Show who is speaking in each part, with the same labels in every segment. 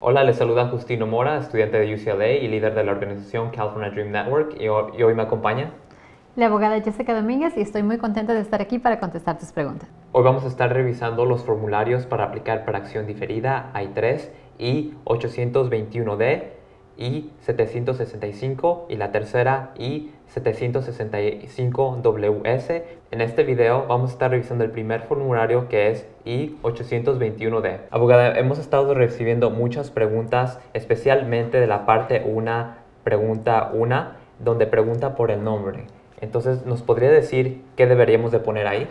Speaker 1: Hola, les saluda Justino Mora, estudiante de UCLA y líder de la organización California Dream Network, y hoy me acompaña
Speaker 2: la abogada Jessica Domínguez, y estoy muy contenta de estar aquí para contestar tus preguntas.
Speaker 1: Hoy vamos a estar revisando los formularios para aplicar para acción diferida I-3 y 821D y 765 y la tercera y 765WS. En este video vamos a estar revisando el primer formulario, que es I-821D. Abogada, hemos estado recibiendo muchas preguntas, especialmente de la parte 1, pregunta 1, donde pregunta por el nombre. Entonces, ¿nos podría decir qué deberíamos de poner ahí?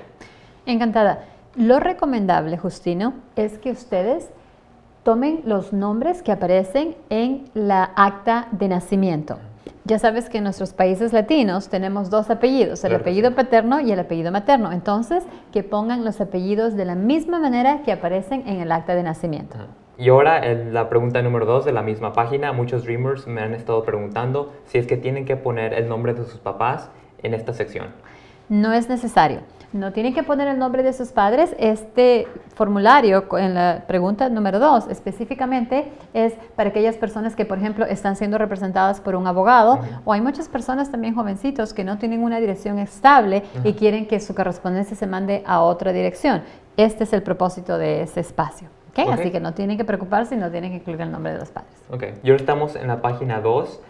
Speaker 2: Encantada. Lo recomendable, Justino, es que ustedes tomen los nombres que aparecen en la acta de nacimiento. Ya sabes que en nuestros países latinos tenemos dos apellidos, el apellido paterno y el apellido materno. Entonces, que pongan los apellidos de la misma manera que aparecen en el acta de nacimiento.
Speaker 1: Y ahora, en la pregunta número 2 de la misma página, muchos Dreamers me han estado preguntando si es que tienen que poner el nombre de sus papás en esta sección.
Speaker 2: No es necesario. No tienen que poner el nombre de sus padres. Este formulario en la pregunta número 2 específicamente es para aquellas personas que, por ejemplo, están siendo representadas por un abogado, o hay muchas personas también jovencitos que no tienen una dirección estable y quieren que su correspondencia se mande a otra dirección. Este es el propósito de ese espacio. Así que no tienen que preocuparse y no tienen que incluir el nombre de los padres.
Speaker 1: Y ahora estamos en la página 2,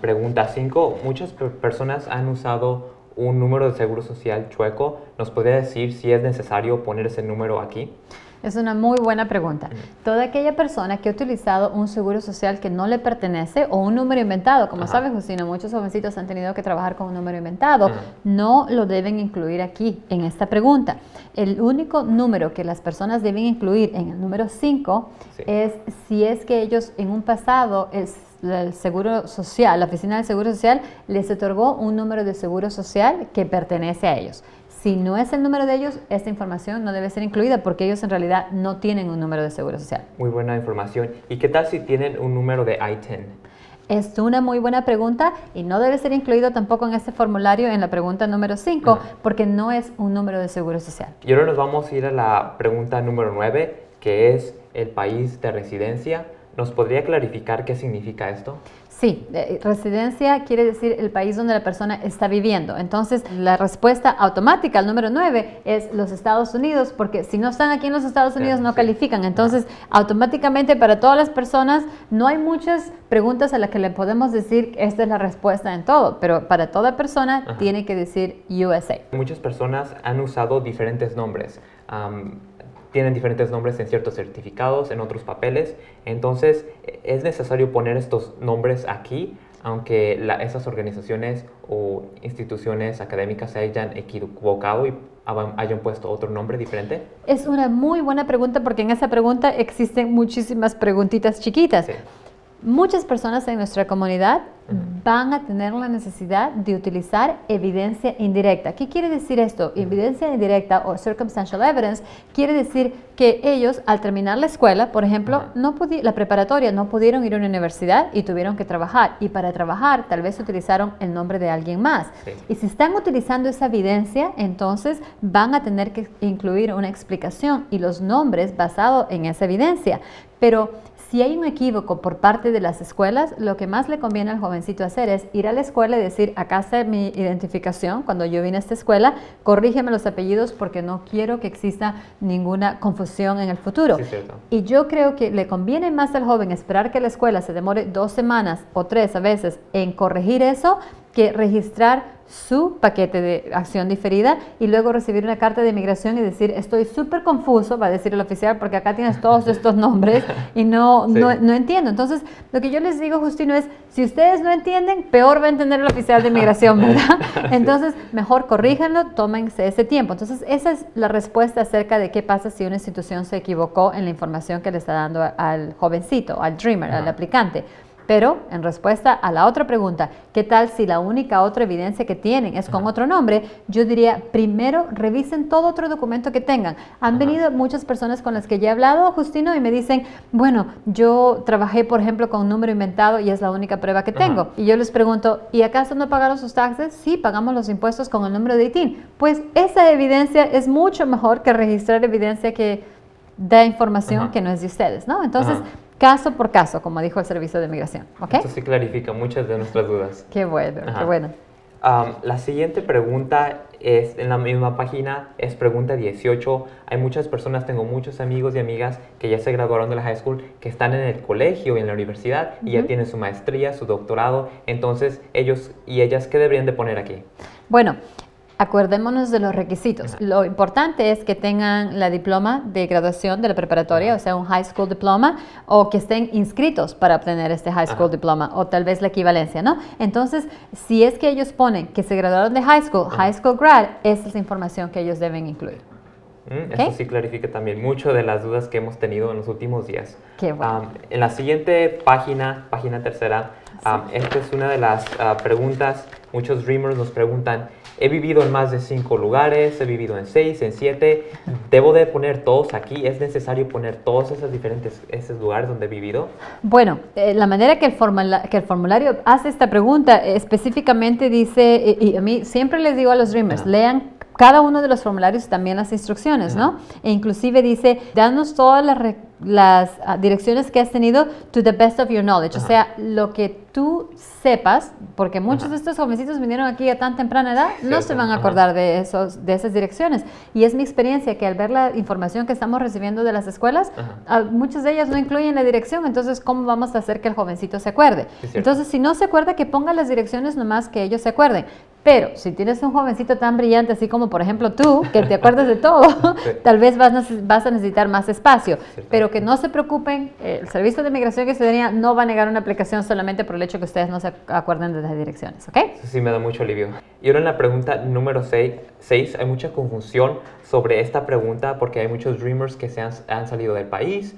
Speaker 1: pregunta 5. Muchas personas han usado un número de seguro social chueco. ¿Nos podría decir si es necesario poner ese número aquí?
Speaker 2: Es una muy buena pregunta. Toda aquella persona que ha utilizado un seguro social que no le pertenece o un número inventado, como sabes, Justino, muchos jovencitos han tenido que trabajar con un número inventado, no lo deben incluir aquí en esta pregunta. El único número que las personas deben incluir en el número 5 es si es que ellos en un pasado el Seguro Social, la Oficina del Seguro Social les otorgó un número de seguro social que pertenece a ellos. Si no es el número de ellos, esta información no debe ser incluida porque ellos en realidad no tienen un número de seguro social.
Speaker 1: Muy buena información. ¿Y qué tal si tienen un número de I-10?
Speaker 2: Es una muy buena pregunta y no debe ser incluido tampoco en este formulario en la pregunta número 5 porque no es un número de seguro social.
Speaker 1: Y ahora nos vamos a ir a la pregunta número 9, que es el país de residencia. ¿Nos podría clarificar qué significa esto?
Speaker 2: Sí, residencia quiere decir el país donde la persona está viviendo. Entonces, la respuesta automática al número 9 es los Estados Unidos, porque si no están aquí en los Estados Unidos no califican. Entonces, automáticamente para todas las personas no hay muchas preguntas a las que le podemos decir esta es la respuesta en todo, pero para toda persona tiene que decir USA.
Speaker 1: Muchas personas han usado diferentes nombres. Tienen diferentes nombres en ciertos certificados, en otros papeles. Entonces, es necesario poner estos nombres aquí, aunque esas organizaciones o instituciones académicas se hayan equivocado y hayan puesto otro nombre diferente.
Speaker 2: Es una muy buena pregunta porque en esa pregunta existen muchísimas preguntitas chiquitas. Muchas personas en nuestra comunidad van a tener la necesidad de utilizar evidencia indirecta. ¿Qué quiere decir esto? Evidencia indirecta o circumstantial evidence quiere decir que ellos al terminar la escuela, por ejemplo, la preparatoria, no pudieron ir a una universidad y tuvieron que trabajar. Y para trabajar tal vez utilizaron el nombre de alguien más. Y si están utilizando esa evidencia, entonces van a tener que incluir una explicación y los nombres basados en esa evidencia. Pero si hay un equívoco por parte de las escuelas, lo que más le conviene al jovencito hacer es ir a la escuela y decir, acá está mi identificación, cuando yo vine a esta escuela, corrígeme los apellidos porque no quiero que exista ninguna confusión en el futuro.
Speaker 1: Sí, cierto.
Speaker 2: Y yo creo que le conviene más al joven esperar que la escuela se demore 2 semanas o 3 a veces en corregir eso, que registrar su paquete de acción diferida y luego recibir una carta de inmigración y decir, estoy súper confuso, va a decir el oficial, porque acá tienes todos estos nombres y no entiendo. Entonces, lo que yo les digo, Justino, es, si ustedes no entienden, peor va a entender el oficial de inmigración, ¿verdad? Entonces, mejor corríjanlo, tómense ese tiempo. Entonces, esa es la respuesta acerca de qué pasa si una institución se equivocó en la información que le está dando al jovencito, al dreamer, al aplicante. Pero, en respuesta a la otra pregunta, ¿qué tal si la única otra evidencia que tienen es con otro nombre? Yo diría, primero revisen todo otro documento que tengan. Han venido muchas personas con las que ya he hablado, Justino, y me dicen, bueno, yo trabajé, por ejemplo, con un número inventado y es la única prueba que tengo. Y yo les pregunto, ¿y acaso no pagaron sus taxes? Sí, pagamos los impuestos con el número de ITIN. Pues esa evidencia es mucho mejor que registrar evidencia que da información que no es de ustedes, ¿no? Entonces, caso por caso, como dijo el Servicio de Migración. ¿Ok?
Speaker 1: Esto sí clarifica muchas de nuestras dudas.
Speaker 2: Qué bueno,
Speaker 1: Ajá.
Speaker 2: qué bueno.
Speaker 1: La siguiente pregunta es en la misma página, es pregunta 18. Hay muchas personas, tengo muchos amigos y amigas que ya se graduaron de la high school, que están en el colegio y en la universidad y ya tienen su maestría, su doctorado. Entonces, ellos y ellas, ¿qué deberían de poner aquí?
Speaker 2: Bueno, acordémonos de los requisitos. Lo importante es que tengan la diploma de graduación de la preparatoria, o sea, un high school diploma, o que estén inscritos para obtener este high school diploma, o tal vez la equivalencia, ¿no? Entonces, si es que ellos ponen que se graduaron de high school grad, esa es la información que ellos deben incluir.
Speaker 1: Eso sí clarifica también mucho de las dudas que hemos tenido en los últimos días.
Speaker 2: Qué bueno.
Speaker 1: En la siguiente página tercera, esta es una de las preguntas. Muchos Dreamers nos preguntan, he vivido en más de 5 lugares, he vivido en 6, en 7, ¿debo de poner todos aquí? ¿Es necesario poner todos esos lugares donde he vivido?
Speaker 2: Bueno, la manera que el formulario hace esta pregunta específicamente dice, y a mí siempre les digo a los Dreamers, lean cada uno de los formularios, también las instrucciones, ¿no? E inclusive dice, danos todas las direcciones que has tenido to the best of your knowledge, o sea, lo que tú sepas, porque muchos de estos jovencitos vinieron aquí a tan temprana edad, no se van a acordar de esas direcciones. Y es mi experiencia que al ver la información que estamos recibiendo de las escuelas, muchas de ellas no incluyen la dirección, entonces, ¿cómo vamos a hacer que el jovencito se acuerde? Entonces, si no se acuerda, que ponga las direcciones nomás que ellos se acuerden. Pero si tienes un jovencito tan brillante, así como por ejemplo tú, que te acuerdas de todo, tal vez vas a necesitar más espacio. Pero que no se preocupen, el Servicio de Migración y Ciudadanía no va a negar una aplicación solamente por el hecho que ustedes no se acuerden de las direcciones, ¿ok?
Speaker 1: Eso sí me da mucho alivio. Y ahora en la pregunta número 6, hay mucha confusión sobre esta pregunta porque hay muchos Dreamers que han salido del país.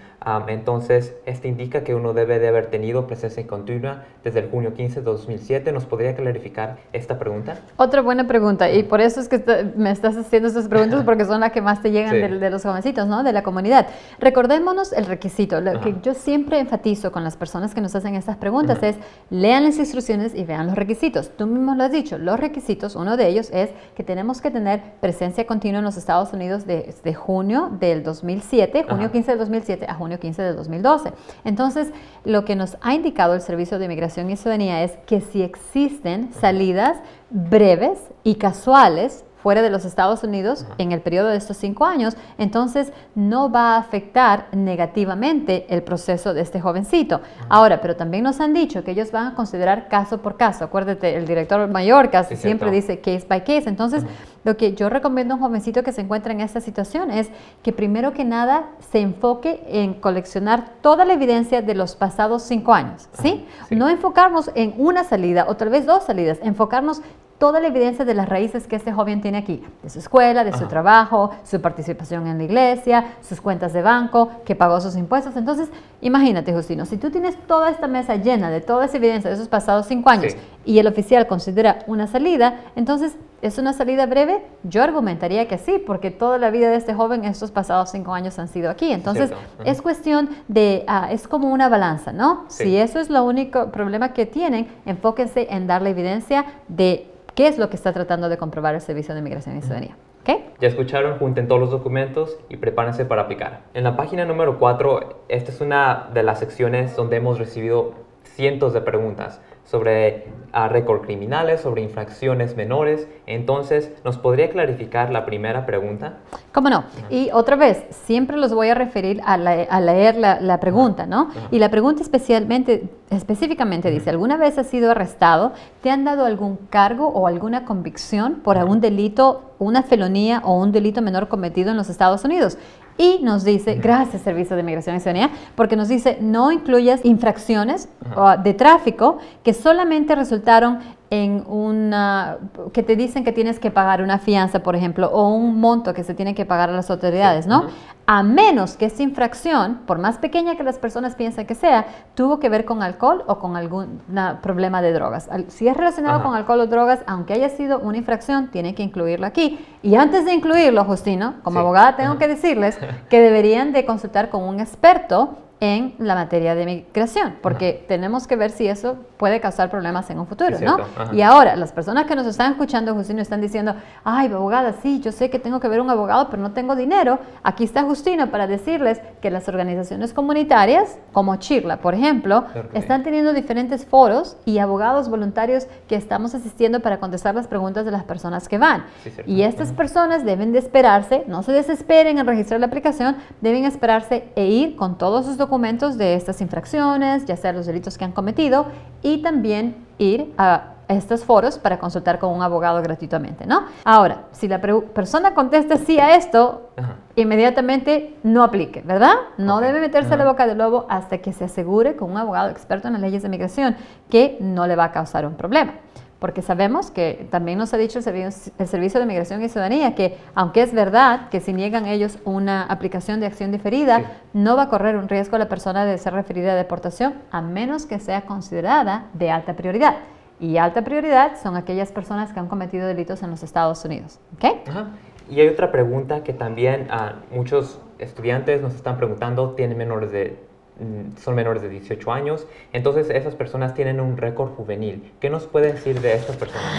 Speaker 1: Entonces, esto indica que uno debe de haber tenido presencia continua desde el junio 15 de 2007. ¿Nos podría clarificar esta pregunta?
Speaker 2: Otra buena pregunta, y por eso es que me estás haciendo estas preguntas, porque son las que más te llegan de los jovencitos, ¿no? De la comunidad. Recordémonos el requisito. Lo que yo siempre enfatizo con las personas que nos hacen estas preguntas es, lean las instrucciones y vean los requisitos. Tú mismo lo has dicho, los requisitos, uno de ellos es que tenemos que tener presencia continua en los Estados Unidos desde junio del 2007, junio 15 del 2007 a junio 15 del 2012. Entonces, lo que nos ha indicado el Servicio de Migración y Ciudadanía es que si existen salidas breves y casuales fuera de los Estados Unidos en el periodo de estos 5 años, entonces no va a afectar negativamente el proceso de este jovencito. Ahora, pero también nos han dicho que ellos van a considerar caso por caso. Acuérdate, el director mayor casi siempre dice case by case. Entonces, lo que yo recomiendo a un jovencito que se encuentra en esta situación es que primero que nada se enfoque en coleccionar toda la evidencia de los pasados 5 años, ¿sí? No enfocarnos en una salida o tal vez 2 salidas, enfocarnos toda la evidencia de las raíces que este joven tiene aquí, de su escuela, de su trabajo, su participación en la iglesia, sus cuentas de banco, que pagó sus impuestos. Entonces, imagínate, Justino, si tú tienes toda esta mesa llena de toda esa evidencia de esos pasados 5 años y el oficial considera una salida, entonces, ¿es una salida breve? Yo argumentaría que sí, porque toda la vida de este joven, estos pasados 5 años han sido aquí. Entonces, es cuestión de, es como una balanza, ¿no? Si eso es lo único problema que tienen, enfóquense en dar la evidencia de qué es lo que está tratando de comprobar el Servicio de Migración y Ciudadanía. ¿Okay?
Speaker 1: Ya escucharon, junten todos los documentos y prepárense para aplicar. En la página número 4, esta es una de las secciones donde hemos recibido cientos de preguntas sobre récord criminales, sobre infracciones menores. Entonces, ¿nos podría clarificar la primera pregunta?
Speaker 2: ¿Cómo no? Y otra vez, siempre los voy a referir a leer la pregunta, ¿no? Y la pregunta específicamente dice, ¿alguna vez has sido arrestado? ¿Te han dado algún cargo o alguna convicción por algún delito, una felonía o un delito menor cometido en los Estados Unidos? Y nos dice, gracias Servicio de Migración y Ciudadanía, porque nos dice, no incluyas infracciones de tráfico que solamente resultaron en que te dicen que tienes que pagar una fianza, por ejemplo, o un monto que se tiene que pagar a las autoridades, ¿no? A menos que esa infracción, por más pequeña que las personas piensen que sea, tuvo que ver con alcohol o con algún problema de drogas. Si es relacionado con alcohol o drogas, aunque haya sido una infracción, tienen que incluirlo aquí. Y antes de incluirlo, Justino, como abogada tengo que decirles que deberían de consultar con un experto en la materia de migración, porque tenemos que ver si eso puede causar problemas en un futuro,
Speaker 1: Sí,
Speaker 2: ¿no?
Speaker 1: cierto. Ajá.
Speaker 2: Y ahora, las personas que nos están escuchando, Justino, están diciendo, ay, abogada, sí, yo sé que tengo que ver un abogado, pero no tengo dinero. Aquí está Justino para decirles que las organizaciones comunitarias, como Chirla, por ejemplo,
Speaker 1: Claro que sí.
Speaker 2: están teniendo diferentes foros y abogados voluntarios que estamos asistiendo para contestar las preguntas de las personas que van.
Speaker 1: Sí, cierto.
Speaker 2: Y estas personas deben de esperarse, no se desesperen en registrar la aplicación, deben esperarse e ir con todos sus documentos de estas infracciones, ya sea los delitos que han cometido, y también ir a estos foros para consultar con un abogado gratuitamente, ¿no? Ahora, si la persona contesta sí a esto,
Speaker 1: Ajá.
Speaker 2: inmediatamente no aplique, ¿verdad? No
Speaker 1: Ok.
Speaker 2: debe meterse a la
Speaker 1: Ajá.
Speaker 2: boca del lobo hasta que se asegure con un abogado experto en las leyes de migración que no le va a causar un problema. Porque sabemos que también nos ha dicho el Servicio de Migración y Ciudadanía que, aunque es verdad que si niegan ellos una aplicación de acción diferida,
Speaker 1: Sí.
Speaker 2: no va a correr un riesgo la persona de ser referida a deportación a menos que sea considerada de alta prioridad. Y alta prioridad son aquellas personas que han cometido delitos en los Estados Unidos. ¿Ok?
Speaker 1: Ajá. Y hay otra pregunta que también muchos estudiantes nos están preguntando, son menores de 18 años, entonces esas personas tienen un récord juvenil. ¿Qué nos puede decir de estas personas?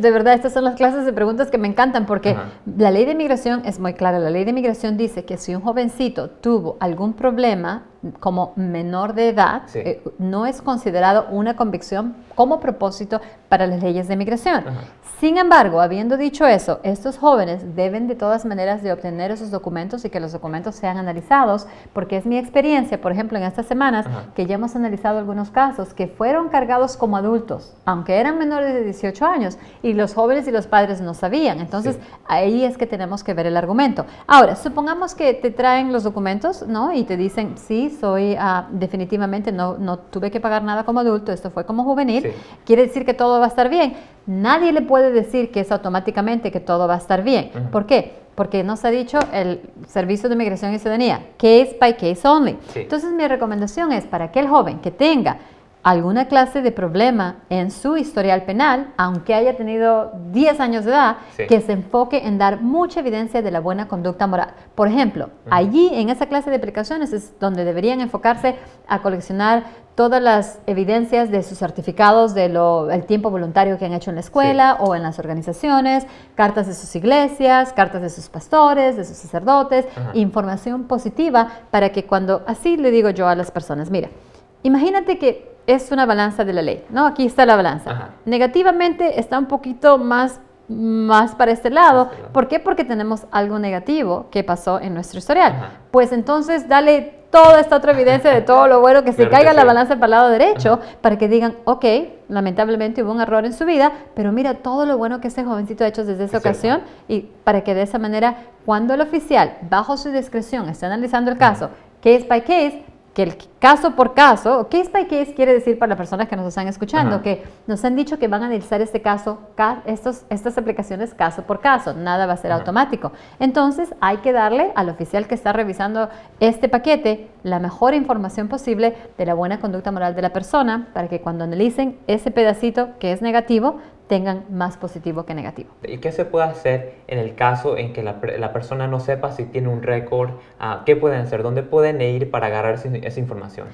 Speaker 2: De verdad, estas son las clases de preguntas que me encantan porque
Speaker 1: Ajá.
Speaker 2: la ley de migración es muy clara. La ley de migración dice que si un jovencito tuvo algún problema como menor de edad,
Speaker 1: Sí.
Speaker 2: no es considerado una convicción como propósito para las leyes de migración.
Speaker 1: Ajá.
Speaker 2: Sin embargo, habiendo dicho eso, estos jóvenes deben de todas maneras de obtener esos documentos y que los documentos sean analizados, porque es mi experiencia, por ejemplo, en estas semanas,
Speaker 1: Ajá.
Speaker 2: que ya hemos analizado algunos casos que fueron cargados como adultos, aunque eran menores de 18 años, y los jóvenes y los padres no sabían. Entonces,
Speaker 1: Sí.
Speaker 2: ahí es que tenemos que ver el argumento. Ahora, supongamos que te traen los documentos, ¿no? Y te dicen, sí, soy definitivamente, no tuve que pagar nada como adulto, esto fue como juvenil,
Speaker 1: Sí.
Speaker 2: quiere decir que todo va a estar bien. Nadie le puede decir que es automáticamente que todo va a estar bien.
Speaker 1: Ujú.
Speaker 2: ¿Por qué? Porque nos ha dicho el Servicio de Migración y Ciudadanía, case by case only.
Speaker 1: Sí.
Speaker 2: Entonces, mi recomendación es para aquel joven que tenga alguna clase de problema en su historial penal, aunque haya tenido 10 años de edad,
Speaker 1: Sí.
Speaker 2: que se enfoque en dar mucha evidencia de la buena conducta moral. Por ejemplo, allí en esa clase de aplicaciones es donde deberían enfocarse a coleccionar todas las evidencias de sus certificados del tiempo voluntario que han hecho en la escuela o en las organizaciones, cartas de sus iglesias, cartas de sus pastores, de sus sacerdotes,
Speaker 1: Ajá.
Speaker 2: información positiva para que cuando, así le digo yo a las personas, mira, imagínate que es una balanza de la ley, ¿no? Aquí está la balanza.
Speaker 1: Ajá.
Speaker 2: Negativamente está un poquito más para este lado.
Speaker 1: Este lado.
Speaker 2: ¿Por qué? Porque tenemos algo negativo que pasó en nuestro historial.
Speaker 1: Ajá.
Speaker 2: Pues entonces dale toda esta otra evidencia de todo lo bueno que se
Speaker 1: Claro que
Speaker 2: caiga la
Speaker 1: sí.
Speaker 2: balanza para el lado derecho para que digan, ok, lamentablemente hubo un error en su vida, pero mira todo lo bueno que ese jovencito ha hecho desde esa
Speaker 1: Es cierto.
Speaker 2: ocasión y para que de esa manera, cuando el oficial, bajo su discreción, esté analizando el caso, case by case, que el caso por caso, o case by case quiere decir para las personas que nos están escuchando,
Speaker 1: Ajá.
Speaker 2: que nos han dicho que van a analizar este caso, estas aplicaciones caso por caso, nada va a ser
Speaker 1: Ajá.
Speaker 2: automático. Entonces hay que darle al oficial que está revisando este paquete la mejor información posible de la buena conducta moral de la persona para que cuando analicen ese pedacito que es negativo, tengan más positivo que negativo.
Speaker 1: ¿Y qué se puede hacer en el caso en que la persona no sepa si tiene un récord? ¿Qué pueden hacer? ¿Dónde pueden ir para agarrar esa información?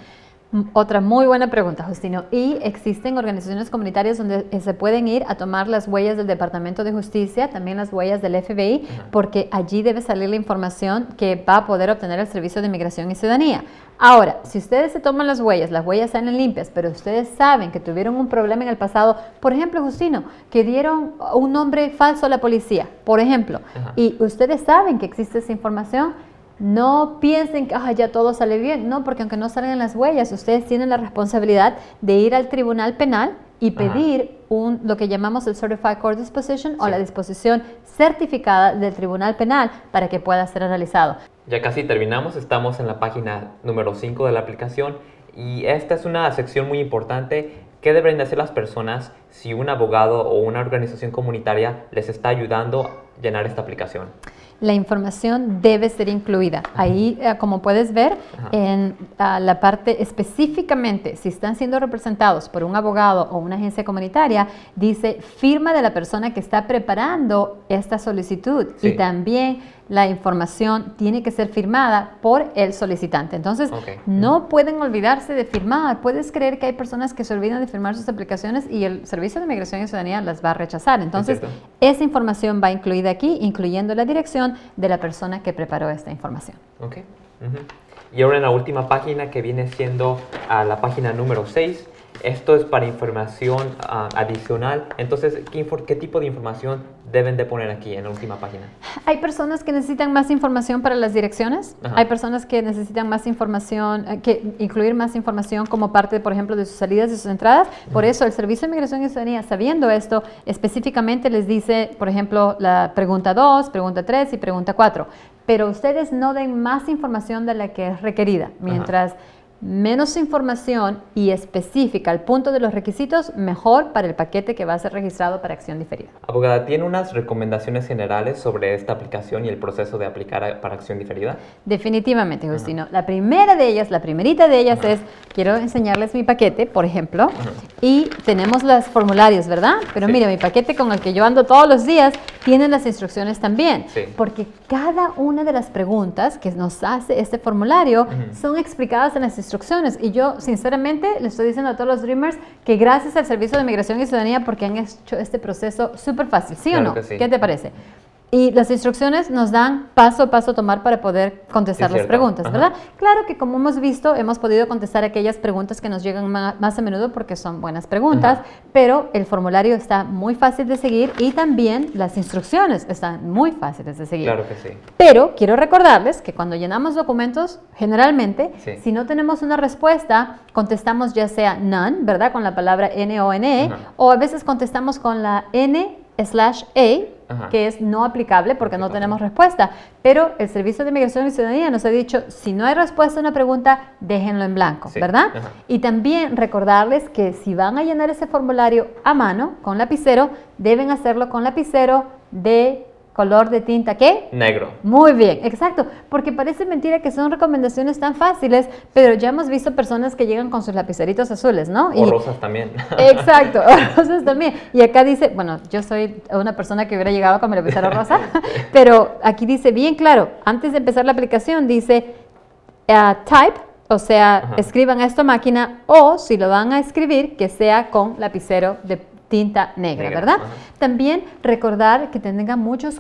Speaker 2: Otra muy buena pregunta, Justino. Y existen organizaciones comunitarias donde se pueden ir a tomar las huellas del Departamento de Justicia, también las huellas del FBI,
Speaker 1: Ajá.
Speaker 2: porque allí debe salir la información que va a poder obtener el Servicio de Migración y Ciudadanía. Ahora, si ustedes se toman las huellas salen limpias, pero ustedes saben que tuvieron un problema en el pasado, por ejemplo, Justino, que dieron un nombre falso a la policía, por ejemplo,
Speaker 1: Ajá.
Speaker 2: y ustedes saben que existe esa información, no piensen que ya todo sale bien, no, porque aunque no salgan las huellas, ustedes tienen la responsabilidad de ir al tribunal penal y pedir lo que llamamos el Certified Court Disposition o
Speaker 1: Sí.
Speaker 2: la disposición certificada del tribunal penal para que pueda ser analizado.
Speaker 1: Ya casi terminamos, estamos en la página número 5 de la aplicación y esta es una sección muy importante. ¿Qué deben de hacer las personas si un abogado o una organización comunitaria les está ayudando a llenar esta aplicación?
Speaker 2: La información debe ser incluida. Ahí, como puedes ver,
Speaker 1: Ajá.
Speaker 2: en la parte específicamente, si están siendo representados por un abogado o una agencia comunitaria, dice firma de la persona que está preparando esta solicitud
Speaker 1: Sí.
Speaker 2: y también la información tiene que ser firmada por el solicitante. Entonces, no pueden olvidarse de firmar. Puedes creer que hay personas que se olvidan de firmar sus aplicaciones y el Servicio de Migración y Ciudadanía las va a rechazar. Entonces, esa información va incluida aquí, incluyendo la dirección de la persona que preparó esta información.
Speaker 1: Y ahora en la última página, que viene siendo la página número 6, esto es para información adicional. Entonces, ¿qué tipo de información deben de poner aquí en la última página?
Speaker 2: Hay personas que necesitan más información para las direcciones. Hay personas que necesitan más información, que incluir más información como parte, por ejemplo, de sus salidas y sus entradas. Por eso, el Servicio de Migración y Ciudadanía, sabiendo esto, específicamente les dice, por ejemplo, la pregunta 2, pregunta 3 y pregunta 4. Pero ustedes no den más información de la que es requerida. Mientras menos información y específica al punto de los requisitos, mejor para el paquete que va a ser registrado para acción diferida.
Speaker 1: Abogada, ¿tiene unas recomendaciones generales sobre esta aplicación y el proceso de aplicar para acción diferida?
Speaker 2: Definitivamente, Justino. La primerita de ellas es, quiero enseñarles mi paquete, por ejemplo, y tenemos los formularios, ¿verdad? Pero mire, mi paquete con el que yo ando todos los días tiene las instrucciones también, porque cada una de las preguntas que nos hace este formulario son explicadas en las instrucciones. Y yo, sinceramente, le estoy diciendo a todos los Dreamers que gracias al Servicio de Migración y Ciudadanía, porque han hecho este proceso súper fácil, ¿sí o no? ¿Qué te parece? Y las instrucciones nos dan paso a paso a tomar para poder contestar las preguntas, ¿verdad? Claro que, como hemos visto, hemos podido contestar aquellas preguntas que nos llegan más a menudo porque son buenas preguntas, pero el formulario está muy fácil de seguir y también las instrucciones están muy fáciles de seguir.
Speaker 1: Claro que sí.
Speaker 2: Pero quiero recordarles que cuando llenamos documentos, generalmente, si no tenemos una respuesta, contestamos ya sea none, ¿verdad? Con la palabra N o N, o a veces contestamos con la N/A, que es no aplicable porque no tenemos respuesta. Pero el Servicio de Migración y Ciudadanía nos ha dicho, si no hay respuesta a una pregunta, déjenlo en blanco, ¿verdad? Y también recordarles que si van a llenar ese formulario a mano, con lapicero, deben hacerlo con lapicero de color de tinta, ¿qué?
Speaker 1: Negro.
Speaker 2: Muy bien, exacto, porque parece mentira que son recomendaciones tan fáciles, pero ya hemos visto personas que llegan con sus lapiceritos azules, ¿no?
Speaker 1: O rosas también.
Speaker 2: Exacto, o rosas también. Y acá dice, bueno, yo soy una persona que hubiera llegado con mi lapicero rosa, pero aquí dice bien claro, antes de empezar la aplicación dice type, o sea, escriban esto a máquina, o si lo van a escribir, que sea con lapicero de tinta negra, ¿verdad? También recordar que tengan mucho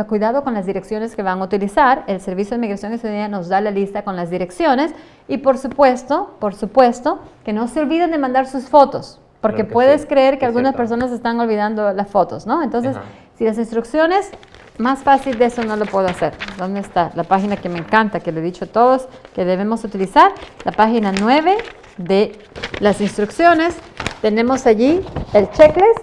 Speaker 2: cuidado con las direcciones que van a utilizar. El Servicio de Migración y Ciudadanía nos da la lista con las direcciones y por supuesto, que no se olviden de mandar sus fotos, porque puedes creer que algunas personas están olvidando las fotos, ¿no? Entonces, si las instrucciones, más fácil de eso no lo puedo hacer. ¿Dónde está? La página que me encanta, que le he dicho a todos que debemos utilizar, la página 9 de las instrucciones. Tenemos allí el checklist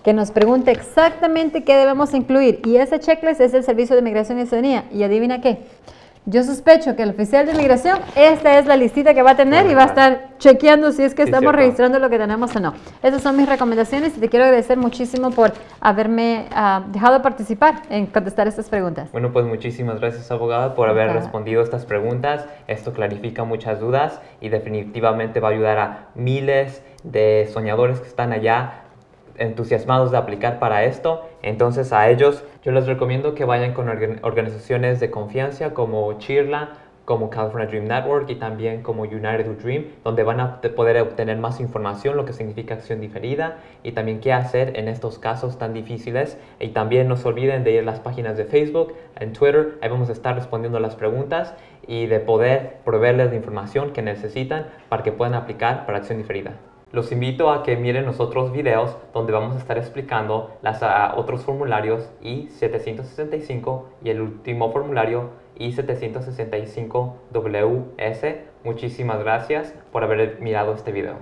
Speaker 2: que nos pregunta exactamente qué debemos incluir. Y ese checklist es el Servicio de Migración y Ciudadanía. ¿Y adivina qué? Yo sospecho que el oficial de migración, esta es la listita que va a tener y va a estar chequeando si es que estamos registrando lo que tenemos o no. Esas son mis recomendaciones y te quiero agradecer muchísimo por haberme dejado participar en contestar estas preguntas.
Speaker 1: Bueno, pues muchísimas gracias, abogada, por haber respondido estas preguntas. Esto clarifica muchas dudas y definitivamente va a ayudar a miles de soñadores que están allá entusiasmados de aplicar para esto. Entonces, a ellos yo les recomiendo que vayan con organizaciones de confianza como CHIRLA, como California Dream Network y también como United We Dream, donde van a poder obtener más información, lo que significa acción diferida y también qué hacer en estos casos tan difíciles. Y también no se olviden de ir a las páginas de Facebook, en Twitter, ahí vamos a estar respondiendo las preguntas y de poder proveerles la información que necesitan para que puedan aplicar para acción diferida. Los invito a que miren los otros videos donde vamos a estar explicando los otros formularios I-765 y el último formulario I-765-WS. Muchísimas gracias por haber mirado este video.